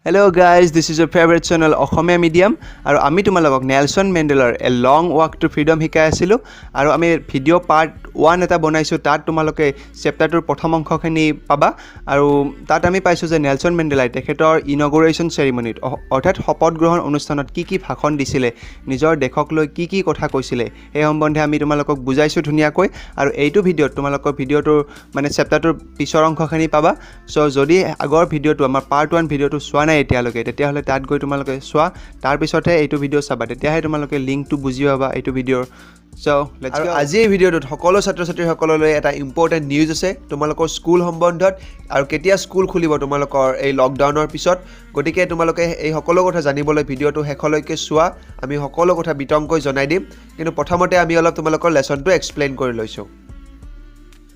Hello guys, this is your favorite channel Assamese Medium আৰু আমি তোমালোকক নেলসন মেণ্ডেলাৰ a long walk to freedom শিকাই আছিলোঁ আৰু আমি ভিডিঅ' পাৰ্ট 1 এটা বনাইছোঁ তাত তোমালোকে চেপ্টাৰটোৰ প্ৰথম অংশখিনি পাবা আৰু তাত আমি পাইছোঁ যে নেলসন মেণ্ডেলাই তেখেতৰ ইনগুৰেশ্যন চেৰিমনিত অৰ্থাৎ শপত গ্ৰহণ অনুষ্ঠানত কি ভাষণ দিছিলে নিজৰ দেশক লৈ কি কথা কৈছিলে এই সম্বন্ধে আমি তোমালোকক বুজাইছোঁ ধুনীয়াকৈ আৰু এইটো ভিডিঅ'ত তোমালোকৰ ভিডিঅ'টোৰ মানে চেপ্টাৰটোৰ পিছৰ অংশখিনি পাবা সো যদি আগৰ ভিডিঅ'টো আমাৰ পাৰ্ট 1 ভিডিঅ'টো চোৱা এতিয়ালৈকে তেতিয়াহ'লে তাত গৈ তোমালোকে চোৱা তাৰ পিছতহে এইটো ভিডিঅ' চাবা তেতিয়াহে তোমালোকে লিংকটো বুজি পাবা এইটো ভিডিঅ'ৰ সো লেটস গো আজি এই ভিডিঅ'টোত সকলো ছাত্ৰ-ছাত্ৰীসকললৈ এটা ইম্পৰ্টেণ্ট নিউজ আছে তোমালোকৰ স্কুল সম্বন্ধত আৰু কেতিয়া স্কুল খুলিব তোমালোকৰ এই লকডাউনৰ পিছত গতিকে তোমালোকে এই সকলো কথা জানিবলৈ ভিডিঅ'টো শেষলৈকে চোৱা আমি সকলো কথা বিতংকৈ জনাই দিম কিন্তু প্ৰথমতে আমি অলপ তোমালোকৰ লেসনটো এক্সপ্লেইন কৰি লৈছোঁ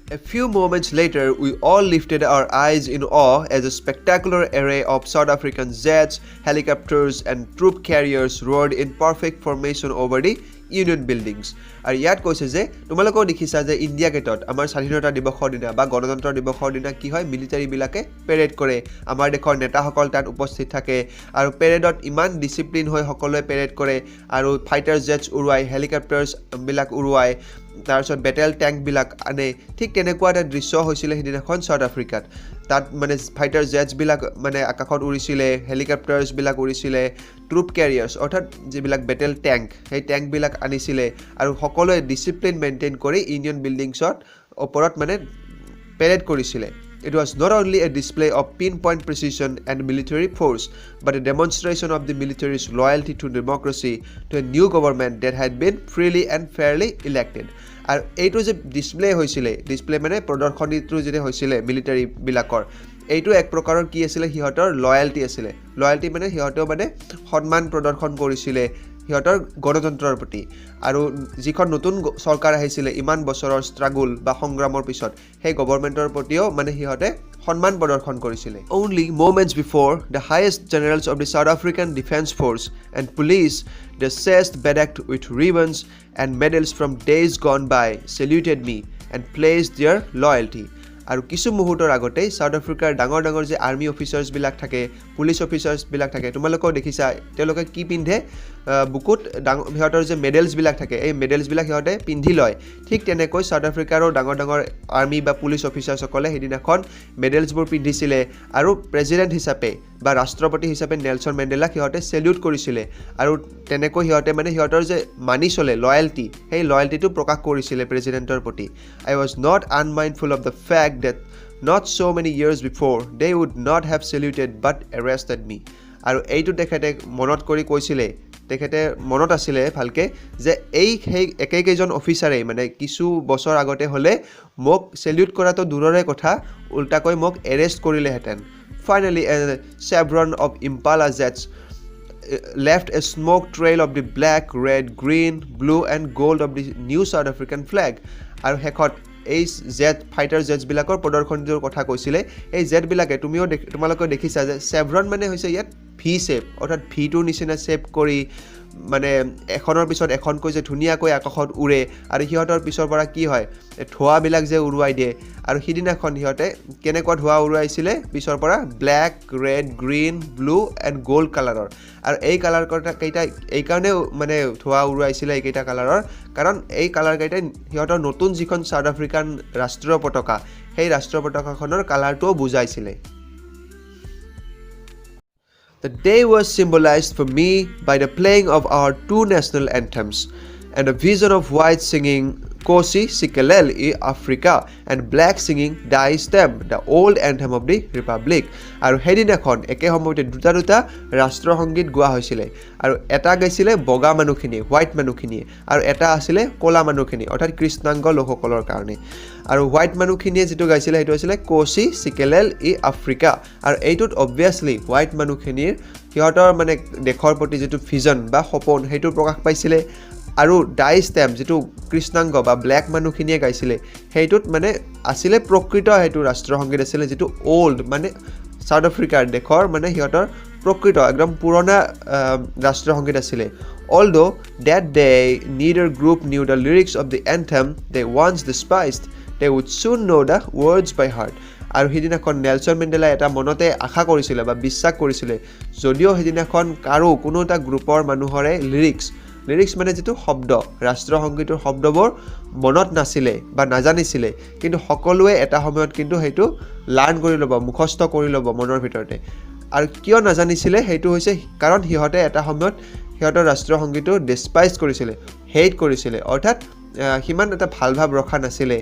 A few moments later, we all lifted our eyes in awe as a spectacular array of South African jets, helicopters and troop carriers roared in perfect formation over the Union buildings. আৰু ইয়াত কৈছে যে তোমালোকেও দেখিছা যে India গেটত আমাৰ স্বাধীনতা দিৱসৰ দিনা বা গণতন্ত্ৰ দিৱসৰ দিনা কি হয় মিলিটাৰীবিলাকে পেৰেড কৰে আমাৰ দেশৰ নেতাসকল তাত উপস্থিত থাকে আৰু পেৰেডত ইমান ডিচিপ্লিন হৈ সকলোৱে পেৰেড কৰে আৰু ফাইটাৰ জেটছ উৰুৱাই হেলিকপ্টাৰ্ছবিলাক উৰুৱাই তাৰপিছত বেটেল টেংকবিলাক আনে ঠিক তেনেকুৱা এটা দৃশ্য হৈছিলে সেইদিনাখন চাউথ আফ্ৰিকাত তাত মানে ফাইটাৰ জেটছবিলাক মানে আকাশত উৰিছিলে হেলিকপ্টাৰ্ছবিলাক উৰিছিলে ট্ৰুপ কেৰিয়াৰ্ছ অৰ্থাৎ যিবিলাক বেটেল টেংক সেই টেংকবিলাক আনিছিলে আৰু সকলোৱে ডিচিপ্লিন মেইনটেইন কৰি ইউনিয়ন বিল্ডিংছৰ ওপৰত মানে পেৰেড কৰিছিলে It was not only a display of pinpoint precision and military force, but a demonstration of the military's loyalty to democracy to a new government that had been freely and fairly elected. আৰু এইটো যে display হৈছিলে display মানে প্ৰদৰ্শনীটো যে হৈছিলে military বিলাকৰ এইটো এক প্ৰকাৰৰ কি আছিল হিহঁতৰ লয়ালটি আছিল লয়ালটি মানে হিহঁতেও মানে সন্মান প্ৰদৰ্শন কৰিছিলে হিহঁতৰ গণতন্ত্ৰৰ প্ৰতি আৰু যিখন নতুন চৰকাৰ আহিছিলে ইমান বছৰৰ ষ্ট্ৰাগল বা সংগ্ৰামৰ পিছত সেই গৱৰ্ণমেণ্টৰ প্ৰতিও মানে হিহঁতে সন্মান প্ৰদৰ্শন কৰিছিলে Only moments before the highest generals of the South African Defense Force and police dressed bedecked with ribbons and medals from days gone by saluted me and pledged their loyalty আৰু কিছু মুহূৰ্তৰ আগতে সাউথ আফ্ৰিকাৰ ডাঙৰ যে army অফিচাৰ্ছবিলাক থাকে police অফিচাৰ্ছবিলাক থাকে তোমালোকেও দেখিছা তেওঁলোকে কি পিন্ধে বুকুত সিহঁতৰ যে মেডেলছবিলাক থাকে এই মেডেলছবিলাক সিহঁতে পিন্ধি লয় ঠিক তেনেকৈ সাউথ আফ্ৰিকাৰো ডাঙৰ আৰ্মি বা পুলিচ অফিচাৰ্ছসকলে সেইদিনাখন মেডেলছবোৰ পিন্ধিছিলে আৰু প্ৰেছিডেণ্ট হিচাপে বা ৰাষ্ট্ৰপতি হিচাপে নেলসন মেণ্ডেলাক সিহঁতে সেলিউট কৰিছিলে আৰু তেনেকৈ সিহঁতে মানে সিহঁতৰ যে মানি চলে লয়ালটি সেই লয়ালটিটো প্ৰকাশ কৰিছিলে প্ৰেছিডেণ্টৰ প্ৰতি I was not unmindful of the fact that not so many years before they would not have saluted but arrested me আৰু এইটো তেখেতে মনত কৰি কৈছিলে তেখেতে মনত আছিলে ভালকে যে এই একেইজন অফিচাৰে মানে কিছু বছৰ আগতে হলে মোক সেলিউট কৰাটো দূৰৰে কথা উল্টাকৈ মোক এৰেষ্ট কৰিলেহেঁতেন Finally, a chevron of Impala jets left a smoke trail of the black, red, green, blue and gold of the new South African flag. আৰু হেকত এই জেট ফাইটাৰ জেটছবিলাকৰ প্ৰদৰ্শনীৰ কথা কৈছিলে এই জেটবিলাকে তোমালোকে দেখিছা যে চেভৰন মানে হৈছে ইয়াত ভি শেপ অৰ্থাৎ ভিটোৰ নিচিনা শেপ কৰি মানে এখনৰ পিছত এখনকৈ যে ধুনীয়াকৈ আকাশত উৰে আৰু সিহঁতৰ পিছৰ পৰা কি হয় ধোঁৱাবিলাক যে উৰুৱাই দিয়ে আৰু সিদিনাখন সিহঁতে কেনেকুৱা ধোঁৱা উৰুৱাইছিলে পিছৰ পৰা black red green blue and gold কালাৰৰ আৰু এই কালাৰ কেইটা এই কাৰণে মানে ধোঁৱা উৰুৱাইছিলে এইকেইটা কালাৰৰ কাৰণ এই কালাৰ কেইটাই সিহঁতৰ নতুন যিখন সাউথ আফ্ৰিকান ৰাষ্ট্ৰীয় পতাকা সেই ৰাষ্ট্ৰীয় পতাকাখনৰ কালাৰটোও বুজাইছিলে The day was symbolized for me by the playing of our two national anthems and a vision of white singing Kosi Sikelel-i Africa and black singing Dai Stem, the old anthem of the Republic. আৰু সেইদিনাখন একে সময়তে দুটা ৰাষ্ট্ৰসংগীত গোৱা হৈছিলে আৰু এটা গাইছিলে বগা মানুহখিনি হোৱাইট মানুহখিনি আৰু এটা আছিলে ক'লা মানুহখিনি অৰ্থাৎ কৃষ্ণাংগ লোকসকলৰ কাৰণে আৰু হোৱাইট মানুহখিনিয়ে যেটো গাইছিলে সেইটো আছিল কোচি সিকেলেল ই আফ্ৰিকা আৰু এইটোত অবভিয়াছলি হোৱাইট মানুহখিনিৰ সিহঁতৰ মানে দেশৰ প্ৰতি যেটো ভিজন বা সপোন সেইটো প্ৰকাশ পাইছিলে আৰু ডাই ষ্টেম যেটো কৃষ্ণাংগ বা ব্লেক মানুহখিনিয়ে গাইছিলে সেইটোত মানে আছিলে প্ৰকৃত হেতু ৰাষ্ট্ৰসংগীত আছিল যেটো ওল্ড মানে সাউথ আফ্ৰিকাৰ দেশৰ মানে সিহঁতৰ প্ৰকৃত একদম পুৰণা ৰাষ্ট্ৰসংগীত আছিল although that day neither group knew the lyrics of the anthem they once despised they would soon know the words by heart আৰু সেইদিনাখন নেলছন মেণ্ডেলাই এটা মনতে আশা কৰিছিলে বা বিশ্বাস কৰিছিলে যদিও সেইদিনাখন কোনো এটা গ্ৰুপৰ মানুহৰে লিৰিক্স মানে যিটো শব্দ ৰাষ্ট্ৰীয় সংগীতৰ শব্দবোৰ মনত নাছিলে বা নাজানিছিলে কিন্তু সকলোৱে এটা সময়ত কিন্তু সেইটো লাৰ্ণ কৰি ল'ব মুখস্থ কৰি ল'ব মনৰ ভিতৰতে আৰু কিয় নাজানিছিলে সেইটো হৈছে কাৰণ সিহঁতে এটা সময়ত সিহঁতৰ ৰাষ্ট্ৰীয় সংগীতটো ডিছপাইজ কৰিছিলে হেট কৰিছিলে অৰ্থাৎ সিমান এটা ভাল ভাৱ ৰখা নাছিলে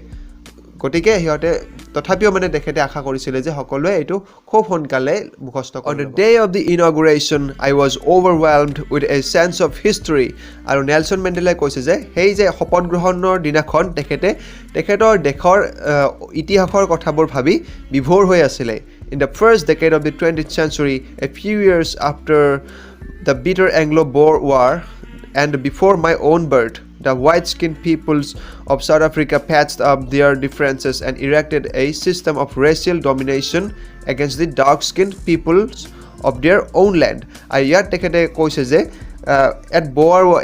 গতিকে সিহঁতে তথাপিও মানে তেখেতে আশা কৰিছিলে যে সকলোৱে এইটো খুব সোনকালে মুখস্থ কৰিব। On the day of the inauguration, I was overwhelmed with a sense of history. আৰু নেলছন মেণ্ডেলাই কৈছে যে সেই যে শপত গ্ৰহণৰ দিনাখন তেখেতৰ দেশৰ ইতিহাসৰ কথাবোৰ ভাবি বিভোৰ হৈ আছিলে। In the first decade of the 20th century, a few years after the bitter Anglo-Boer War and before my own birth, the white-skinned peoples of South Africa patched up their differences and erected a system of racial domination against the dark-skinned peoples of their own land. আৰু ইয়াত তেখেতে কৈছে যে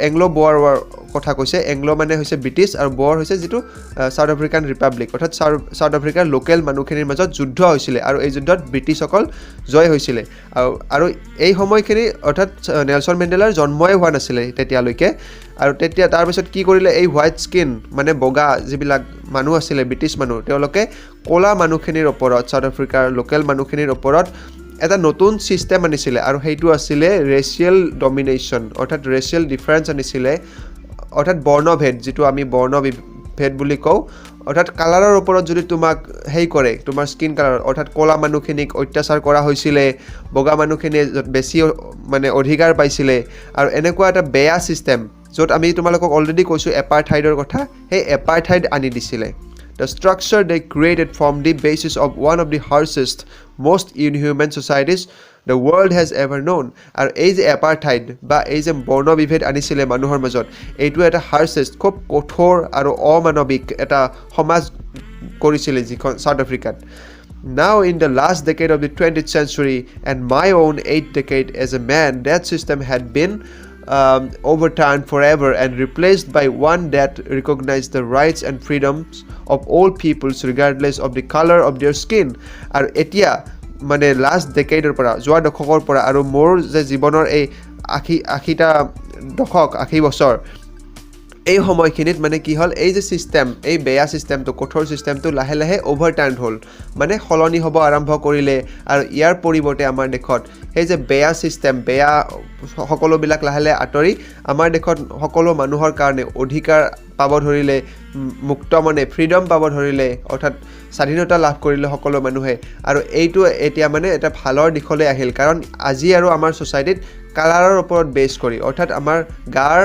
এংলো-বোৱাৰ war কথা কৈছে Anglo মানে হৈছে British আৰু বোৱাৰ হৈছে যিটো সাউথ আফ্ৰিকান ৰিপাব্লিক অৰ্থাৎ সাউথ আফ্ৰিকাৰ লোকেল মানুহখিনিৰ মাজত যুদ্ধ হৈছিলে আৰু এই যুদ্ধত ব্ৰিটিছসকল জয় হৈছিলে আৰু এই সময়খিনি অৰ্থাৎ নেলছন মেণ্ডেলাৰ জন্মই হোৱা নাছিলে তেতিয়ালৈকে আৰু তেতিয়া তাৰপিছত কি কৰিলে এই হোৱাইট স্কিন মানে বগা যিবিলাক মানুহ আছিলে ব্ৰিটিছ মানুহ তেওঁলোকে ক'লা মানুহখিনিৰ ওপৰত সাউথ আফ্ৰিকাৰ লোকেল মানুহখিনিৰ ওপৰত এটা নতুন সিস্টেম আনিছিলে আৰু সেইটো আছিলে ৰেচিয়েল ডমিনেশ্যন অৰ্থাৎ ৰেচিয়েল ডিফাৰেন্স আনিছিলে অৰ্থাৎ বৰ্ণভেদ যিটো আমি বৰ্ণভেদ বুলি কওঁ অৰ্থাৎ কালাৰৰ ওপৰত যদি তোমাক কৰে তোমাৰ স্কিন কালাৰ অৰ্থাৎ ক'লা মানুহখিনিক অত্যাচাৰ কৰা হৈছিলে বগা মানুহখিনিয়ে বেছি মানে অধিকাৰ পাইছিলে আৰু এনেকুৱা এটা বেয়া সিস্টেম য'ত আমি তোমালোকক অলৰেডি কৈছোঁ এপাৰথাইডৰ কথা সেই এপাৰথাইড আনি দিছিলে The structure they created formed the basis of one of the harshest, most inhuman societies the world has ever known. আৰু এই যে এপাৰথাইড বা এই যে বৰ্ণবিভেদ আনিছিলে মানুহৰ মাজত এইটো এটা হাৰ্চেষ্ট খুব কঠোৰ আৰু অমানৱিক এটা সমাজ কৰিছিলে যিখন সাউথ আফ্ৰিকাত Now in the last decade of the 20th century and my own 8th decade as a man, that system had been overturned forever and replaced by one that recognized the rights and freedoms of all peoples regardless of the color of their skin. আৰু এতিয়া মানে last ডেকেডৰ পৰা যোৱা দশকৰ পৰা আৰু মোৰ যে জীৱনৰ এই 80 বছৰ এই সময়খিনিত মানে কি হ'ল এই যে সিস্টেম এই বেয়া সিস্টেমটো কঠোৰ সিস্টেমটো লাহে লাহে অভাৰটাৰ্ন হ'ল মানে সলনি হ'ব আৰম্ভ কৰিলে আৰু ইয়াৰ পৰিৱৰ্তে আমাৰ দেশত সেই যে বেয়া সিস্টেম বেয়া সকলোবিলাক লাহে লাহে আঁতৰি আমাৰ দেশত সকলো মানুহৰ কাৰণে অধিকাৰ পাব ধৰিলে মুক্ত মানে ফ্ৰীডম পাব ধৰিলে অৰ্থাৎ স্বাধীনতা লাভ কৰিলে সকলো মানুহে আৰু এইটো এতিয়া মানে এটা ভালৰ দিশলৈ আহিল কাৰণ আজি আৰু আমাৰ সোসাইটিত কালাৰৰ ওপৰত বেছ কৰি অৰ্থাৎ আমাৰ গাৰ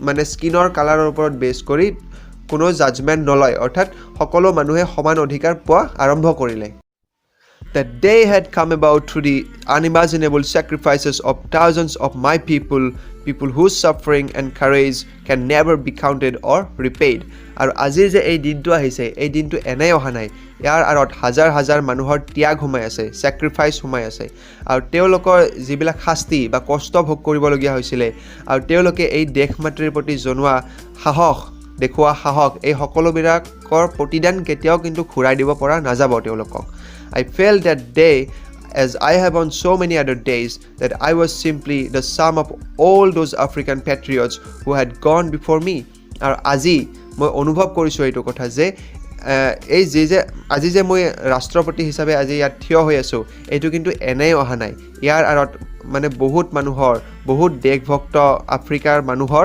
মানে স্কিনৰ কালাৰৰ ওপৰত বেছ কৰি কোনো জাজমেন্ট নলয় অৰ্থাৎ সকলো মানুহে সমান অধিকাৰ পোৱা আৰম্ভ কৰিলে That day had come about through the unimaginable sacrifices of thousands of my people whose suffering and courage can never be counted or repaid. আৰু আজিৰ যে এই দিনটো আহিছে এই দিনটো এনেই অহা নাই ইয়াৰ আঁৰত হাজাৰ হাজাৰ মানুহৰ ত্যাগ সোমাই আছে চেক্ৰিফাইচ সোমাই আছে আৰু তেওঁলোকৰ যিবিলাক শাস্তি বা কষ্ট ভোগ কৰিবলগীয়া হৈছিলে আৰু তেওঁলোকে এই দেশ মাতৃৰ প্ৰতি জনোৱা দেখুওৱা সাহস এই সকলোবিলাকৰ প্ৰতিদান কেতিয়াও কিন্তু ঘূৰাই দিব পৰা নাযাব তেওঁলোকক I felt that day as I have on so many other days that I was simply the sum of all those African patriots who had gone before me আৰু আজি মই অনুভৱ কৰিছোঁ এইটো কথা যে এই যে আজি যে মই ৰাষ্ট্ৰপতি হিচাপে আজি ইয়াত থিয় হৈ আছোঁ এইটো কিন্তু এনেই অহা নাই ইয়াৰ আঁৰত মানে বহুত মানুহৰ বহুত দেশভক্ত আফ্ৰিকাৰ মানুহৰ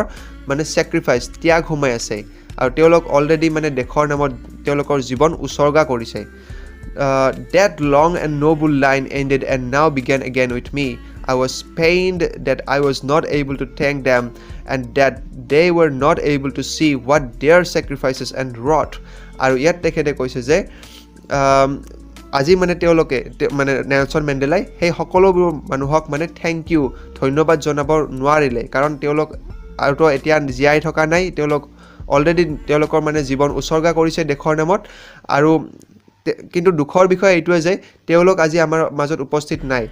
মানে চেক্ৰিফাইচ ত্যাগ সোমাই আছে আৰু তেওঁলোক অলৰেডি মানে দেশৰ নামত তেওঁলোকৰ জীৱন উৎসৰ্গা কৰিছে That long and noble line ended and now began again with me. I was pained that I was not able to thank them and that they were not able to see what their sacrifices and wrought. আৰু ইয়াত তেখেতে কৈছে যে আজি মানে তেওঁলোকে মানে Nelson মেণ্ডেলাই সেই সকলোবোৰ মানুহক মানে থেংক ইউ ধন্যবাদ জনাব নোৱাৰিলে কাৰণ তেওঁলোক আৰু এতিয়া জীয়াই থকা নাই তেওঁলোক অলৰেডি তেওঁলোকৰ মানে জীৱন উৎসৰ্গা কৰিছে দেশৰ নামত আৰু কিন্তু দুখৰ বিষয় এইটোৱে যে তেওঁলোক আজি আমাৰ মাজত উপস্থিত নাই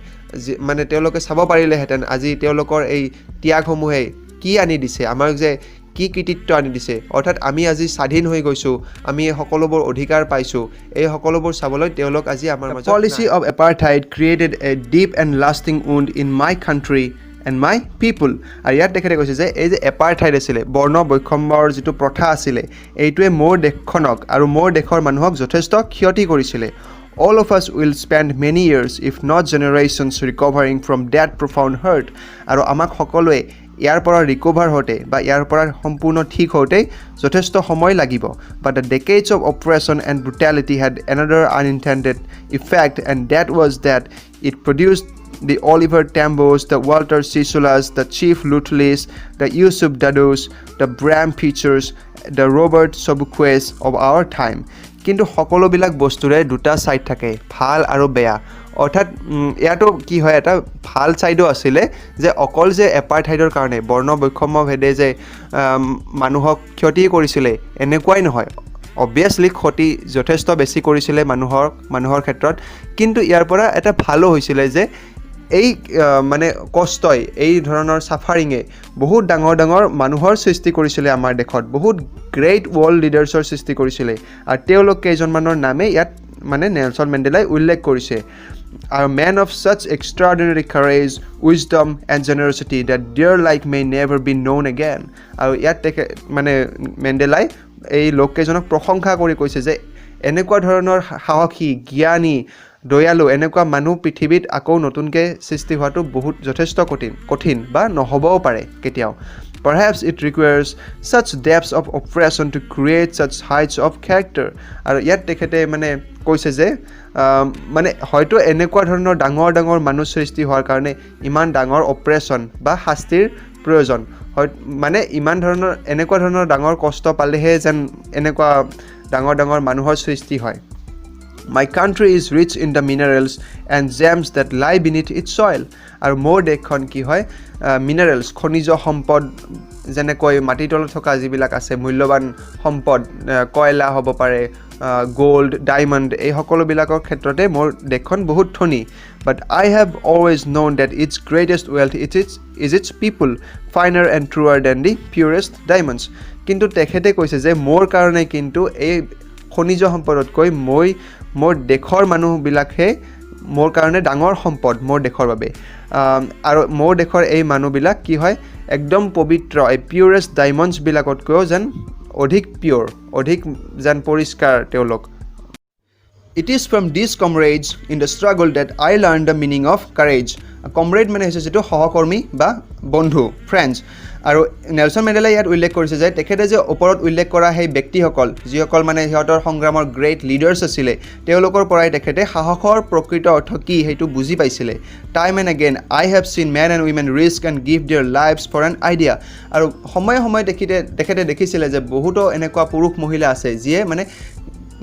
মানে তেওঁলোকে চাব পাৰিলেহেঁতেন আজি তেওঁলোকৰ এই ত্যাগসমূহে কি আনি দিছে আমাক যে কি কৃতিত্ব আনি দিছে অৰ্থাৎ আমি আজি স্বাধীন হৈ গৈছোঁ আমি এই সকলোবোৰ অধিকাৰ পাইছোঁ এই সকলোবোৰ চাবলৈ তেওঁলোক আজি আমাৰ মাজত policy of apartheid created a deep and lasting wound in my country and my people আৰু ইয়াত তেখেতে কৈছে যে এই যে এপাৰথাইড আছিলে বৰ্ণ বৈষম্যৰ যিটো প্ৰথা আছিলে এইটোৱে মোৰ দেশখনক আৰু মোৰ দেশৰ মানুহক যথেষ্ট ক্ষতি কৰিছিলে All of us will spend many years, if not generations, recovering from that profound hurt. আৰু আমাক সকলোৱে ইয়াৰ পৰা ৰিকভাৰ হওঁতে বা ইয়াৰ পৰা সম্পূৰ্ণ ঠিক হওঁতে যথেষ্ট সময় লাগিব but the decades of oppression and brutality had another unintended effect and that was that it produced the Oliver Tambos, the Walter Sisulas, the Chief Lutulis, the Yusuf Dados, the Bram Peters, the Robert Sobuquets of our time. কিন্তু সকলোবিলাক বস্তুৰে দুটা side থাকে ভাল আৰু বেয়া অৰ্থাৎ ইয়াতো কি হয় এটা ভাল ছাইডো আছিলে যে অকল যে এপাৰথাইডৰ কাৰণে বৰ্ণ বৈষম্য ভেদে যে মানুহক ক্ষতি কৰিছিলে এনেকুৱাই নহয় অবভিয়াছলি ক্ষতি যথেষ্ট বেছি কৰিছিলে মানুহৰ ক্ষেত্ৰত কিন্তু ইয়াৰ পৰা এটা ভালো হৈছিলে যে এই মানে কষ্টই এই ধৰণৰ সাফাৰিঙে বহুত ডাঙৰ মানুহৰ সৃষ্টি কৰিছিলে আমাৰ দেশত বহুত গ্ৰেট ৱৰ্ল্ড লিডাৰ্ছৰ সৃষ্টি কৰিছিলে আৰু তেওঁলোক কেইজনমানৰ নামে ইয়াত মানে নেলছন মেণ্ডেলাই উল্লেখ কৰিছে আৰু men of such extraordinary courage, wisdom and generosity that their like may never be known again আৰু ইয়াত মানে মেণ্ডেলাই এই লোককেইজনক প্ৰশংসা কৰি কৈছে যে এনেকুৱা ধৰণৰ সাহসী জ্ঞানী দয়ালু এনেকুৱা মানুহ পৃথিৱীত আকৌ নতুনকৈ সৃষ্টি হোৱাটো বহুত যথেষ্ট কঠিন বা নহ'বও পাৰে কেতিয়াও Perhaps it requires such depths of oppression to create such heights of character আৰু ইয়াত তেখেতে মানে কৈছে যে মানে হয়তো এনেকুৱা ধৰণৰ ডাঙৰ মানুহ সৃষ্টি হোৱাৰ কাৰণে ইমান ডাঙৰ অপাৰেশ্যন বা শাস্তিৰ প্ৰয়োজন হয় মানে ইমান ধৰণৰ এনেকুৱা ধৰণৰ ডাঙৰ কষ্ট পালেহে যেন এনেকুৱা ডাঙৰ মানুহৰ সৃষ্টি হয় My country is rich in the minerals and gems that lie beneath its soil. আৰু মোৰ দেশখন কি হয় মিনাৰেলছ খনিজ সম্পদ যেনেকৈ মাটিৰ তলত থকা যিবিলাক আছে মূল্যৱান সম্পদ কয়লা হ'ব পাৰে গোল্ড ডায়মণ্ড এই সকলোবিলাকৰ ক্ষেত্ৰতে মোৰ দেশখন বহুত ধনী But I have always known that its greatest wealth is its people, finer and truer than the purest diamonds. কিন্তু তেখেতে কৈছে যে মোৰ কাৰণে কিন্তু এই খনিজ সম্পদতকৈ মোৰ দেশৰ মানুহবিলাকহে মোৰ কাৰণে ডাঙৰ সম্পদ মোৰ দেশৰ বাবে আৰু মোৰ দেশৰ এই মানুহবিলাক কি হয় একদম পবিত্ৰ এই পিউৰেষ্ট ডায়মণ্ডছবিলাকতকৈও যেন অধিক পিয়ৰ অধিক যেন পৰিষ্কাৰ তেওঁলোক It is from these comrades in the struggle that I learned the meaning of courage. Comrade মানে হৈছে যেটো সহকৰ্মী বা বন্ধু ফ্ৰেণ্ডছ আৰু নেলছন মেণ্ডেলাই ইয়াত উল্লেখ কৰিছে যে তেখেতে যে ওপৰত উল্লেখ কৰা সেই ব্যক্তিসকল যিসকল মানে সিহঁতৰ সংগ্ৰামৰ গ্ৰেট লিডাৰ্ছ আছিলে তেওঁলোকৰ পৰাই তেখেতে সাহসৰ প্ৰকৃত অৰ্থ কি সেইটো বুজি পাইছিলে time and again I have seen men and women risk and give their lives for an idea আৰু সময়ে তেখেতে দেখিছিলে যে বহুতো এনেকুৱা পুৰুষ মহিলা আছে যিয়ে মানে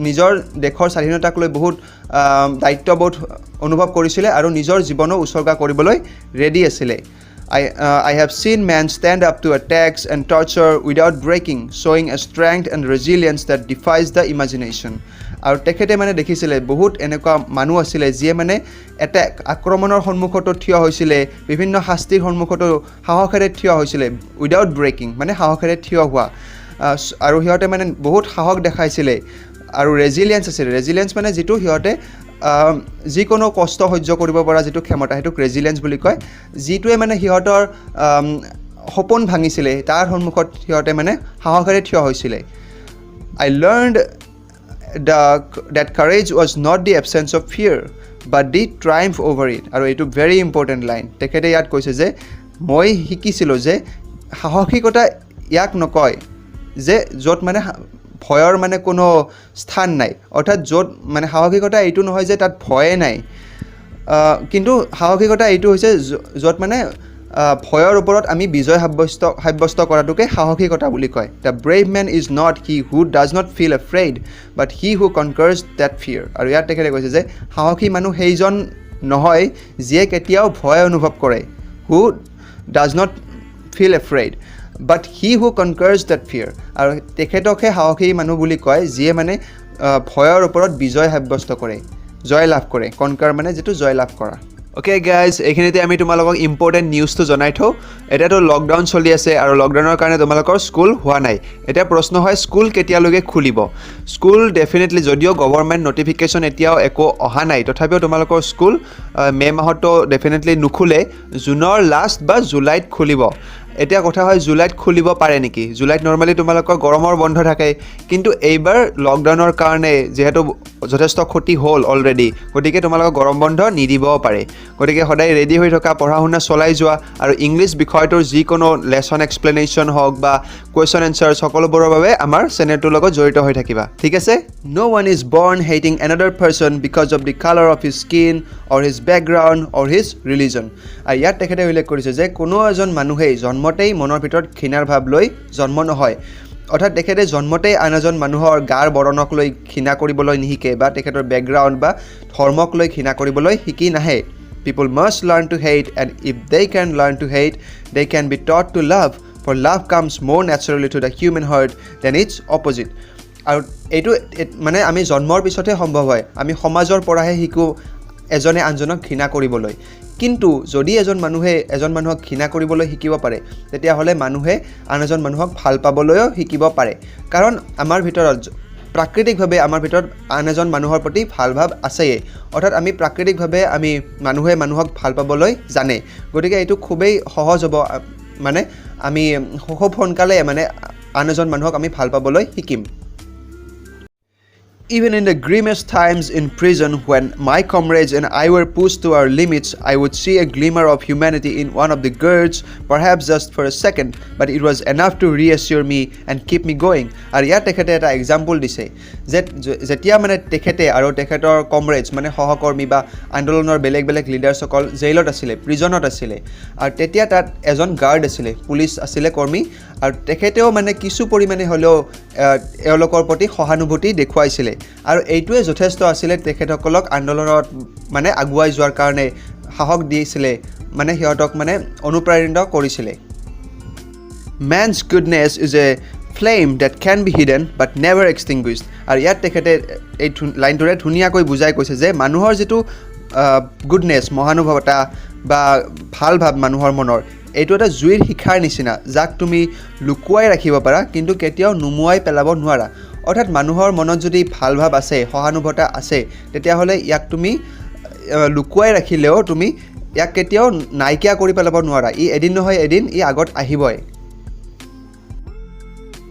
নিজৰ দেশৰ স্বাধীনতাক লৈ বহুত দায়িত্ববোধ অনুভৱ কৰিছিলে আৰু নিজৰ জীৱনো উৎসৰ্গা কৰিবলৈ ৰেডি আছিলে I have seen men stand up to attacks and torture without breaking, showing a strength and resilience that defies the imagination. আৰু তেখেতে মানে দেখিছিলে বহুত এনেকুৱা মানুহ আছিলে যিয়ে মানে আক্ৰমণৰ সন্মুখতো থিয় হৈছিলে বিভিন্ন শাস্তিৰ সন্মুখতো সাহসেৰে থিয় হৈছিলে উইদাউট ব্ৰেকিং মানে সাহসেৰে থিয় হোৱা আৰু সিহঁতে মানে বহুত সাহস দেখাইছিলে আৰু ৰেজিলিয়েন্স আছিল ৰেজিলিয়েন্স মানে যিটো সিহঁতে যিকোনো কষ্ট সহ্য কৰিব পৰা যিটো ক্ষমতা সেইটোক ৰেজিলিয়েন্স বুলি কয় যিটোৱে মানে সিহঁতৰ সপোন ভাঙিছিলে তাৰ সন্মুখত সিহঁতে মানে সাহসেৰে থিয় হৈছিলে I learned that courage was not the absence of fear but the triumph over it আৰু এইটো very important line তেখেতে ইয়াত কৈছে যে মই শিকিছিলোঁ যে সাহসিকতা ইয়াক নকয় যে য'ত মানে ভয়ৰ মানে কোনো স্থান নাই অৰ্থাৎ য'ত মানে সাহসিকতা এইটো নহয় যে তাত ভয়ে নাই কিন্তু সাহসিকতা এইটো হৈছে য'ত মানে ভয়ৰ ওপৰত আমি বিজয় সাব্যস্ত কৰাটোকে সাহসিকতা বুলি কয় the brave man is not he who does not feel afraid but he who conquers that fear আৰু ইয়াত তেখেতে কৈছে যে সাহসী মানুহ সেইজন নহয় যিয়ে কেতিয়াও ভয় অনুভৱ কৰে who does not feel afraid But he who conquers that fear আৰু তেখেতকহে সাহসী মানুহ বুলি কয় যিয়ে মানে ভয়ৰ ওপৰত বিজয় সাব্যস্ত কৰে জয় লাভ কৰে কনকাৰ মানে যেটো জয় লাভ কৰা অ'কে গাইজ, এইখিনিতে আমি তোমালোকক ইম্পৰ্টেণ্ট নিউজটো জনাই থওঁ। এতিয়াতো লকডাউন চলি আছে আৰু লকডাউনৰ কাৰণে তোমালোকৰ স্কুল হোৱা নাই। এতিয়া প্ৰশ্ন হয় স্কুল কেতিয়ালৈকে খুলিব? স্কুল ডেফিনেটলি, যদিও গভৰ্ণমেণ্ট নটিফিকেশ্যন এতিয়াও একো অহা নাই, তথাপিও তোমালোকৰ স্কুল মে' মাহতো ডেফিনেটলি নুখুলে, জুনৰ লাষ্ট বা জুলাইত খুলিব। এতিয়া কথা হয় জুলাইত খুলিব পাৰে নেকি? জুলাইত নৰ্মেলি তোমালোকৰ গৰমৰ বন্ধ থাকে, কিন্তু এইবাৰ লকডাউনৰ কাৰণে যিহেতু যথেষ্ট ক্ষতি হ'ল অলৰেডি, গতিকে তোমালোকক গৰম বন্ধ নিদিবও পাৰে। গতিকে সদায় ৰেডি হৈ থকা, পঢ়া শুনা চলাই যোৱা, আৰু ইংলিছ বিষয়টোৰ যিকোনো লেচন এক্সপ্লেনেশ্যন হওক বা কুৱেশ্যন এনচাৰ সকলোবোৰৰ বাবে আমাৰ চেনেলটোৰ লগত জড়িত হৈ থাকিবা, ঠিক আছে? No one is born hating another person because of the color of his skin or his background or his religion. আৰু ইয়াত তেখেতে উল্লেখ কৰিছে যে কোনো এজন মানুহেই জন্মতেই মনৰ ভিতৰত ঘৃণাৰ ভাৱ লৈ জন্ম নহয়। অৰ্থাৎ তেখেতে জন্মতেই আন এজন মানুহৰ গাৰ বৰণক লৈ ঘৃণা কৰিবলৈ নিশিকে বা তেখেতৰ বেকগ্ৰাউণ্ড বা ধৰ্মক লৈ ঘৃণা কৰিবলৈ শিকি নাহে। People must learn to hate, and if they can learn to hate, they can be taught to love, for love comes more naturally to the human heart than its opposite. আৰু এইটো মানে আমি জন্মৰ পিছতহে সম্ভৱ হয়, আমি সমাজৰ পৰাহে শিকোঁ এজনে আনজনক ঘৃণা কৰিবলৈ। কিন্তু যদি এজন মানুহক ঘৃণা কৰিবলৈ শিকিব পাৰে, তেতিয়াহ'লে মানুহে আন এজন মানুহক ভাল পাবলৈও শিকিব পাৰে। কাৰণ আমাৰ ভিতৰত প্ৰাকৃতিকভাৱে আমাৰ ভিতৰত আন এজন মানুহৰ প্ৰতি ভাল ভাৱ আছেই। অৰ্থাৎ আমি প্ৰাকৃতিকভাৱে মানুহে মানুহক ভাল পাবলৈ জানে। গতিকে এইটো খুবেই সহজ হ'ব, মানে আমি খুব সোনকালে আন এজন মানুহক আমি ভাল পাবলৈ শিকিম। Even in the grimmest times in prison, when my comrades and I were pushed to our limits, I would see a glimmer of humanity in one of the guards, perhaps just for a second, but it was enough to reassure me and keep me going. আৰু ইয়াত তেখেতে এটা example দিছে যে যেতিয়া তেখেতে আৰু তেখেতৰ কমৰেডছ সহকৰ্মী বা আন্দোলনৰ বেলেগ বেলেগ লিডাৰ্ছসকল জেইলত আছিলে, প্ৰিজনত আছিলে, আৰু তেতিয়া তাত এজন গাৰ্ড আছিলে, পুলিচ আছিলে কৰ্মী, আৰু তেখেতেও কিছু পৰিমাণে হ'লেও এওঁলোকৰ প্ৰতি সহানুভূতি দেখুৱাইছিলে। আৰু এইটোৱে যথেষ্ট আছিলে তেখেতসকলক আন্দোলনত আগুৱাই যোৱাৰ কাৰণে সাহস দিছিলে, সিহঁতক অনুপ্ৰাণিত কৰিছিলে। Man's goodness is a flame that can be hidden but never extinguished. আৰু ইয়াত তেখেতে এই লাইনটোৰে ধুনীয়াকৈ বুজাই কৈছে যে মানুহৰ যিটো গুডনেছ, মহানুভৱতা বা ভাল ভাৱ মানুহৰ মনৰ, এইটো এটা জুইৰ শিখাৰ নিচিনা, যাক তুমি লুকুৱাই ৰাখিব পাৰা কিন্তু কেতিয়াও নুমুৱাই পেলাব নোৱাৰা। অৰ্থাৎ মানুহৰ মনত যদি ভাল ভাৱ আছে, সহানুভূতি আছে, তেতিয়াহ'লে ইয়াক তুমি লুকুৱাই ৰাখিলেও তুমি ইয়াক কেতিয়াও নাইকিয়া কৰি পেলাব নোৱাৰা। ই এদিন নহয় এদিন ই আগত আহিবই।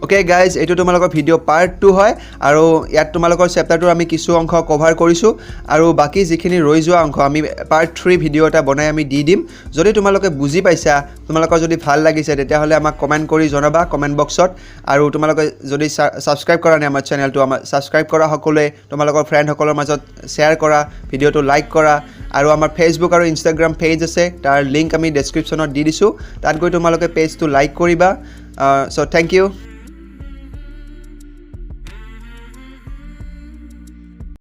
অ'কে গাইজ, এইটো তোমালোকৰ ভিডিঅ' পাৰ্ট 2 হয়, আৰু ইয়াত তোমালোকৰ চেপ্টাৰটোৰ আমি কিছু অংশ কভাৰ কৰিছোঁ, আৰু বাকী যিখিনি ৰৈ যোৱা অংশ আমি পাৰ্ট 3 ভিডিঅ' এটা বনাই আমি দি দিম। যদি তোমালোকে বুজি পাইছা, তোমালোকৰ যদি ভাল লাগিছে, তেতিয়াহ'লে আমাক কমেণ্ট কৰি জনাবা কমেণ্ট বক্সত। আৰু তোমালোকে যদি ছাবস্ক্ৰাইব কৰা নাই আমাৰ চেনেলটো, ছাবস্ক্ৰাইব কৰা সকলোৱে তোমালোকৰ ফ্ৰেণ্ডসকলৰ মাজত শ্বেয়াৰ কৰা, ভিডিঅ'টো লাইক কৰা, আৰু আমাৰ ফেচবুক আৰু ইনষ্টাগ্ৰাম পেজ আছে, তাৰ লিংক আমি ডেছক্ৰিপশ্যনত দি দিছোঁ, তাত গৈ তোমালোকে পেজটো লাইক কৰিবা। চ' থেংক ইউ।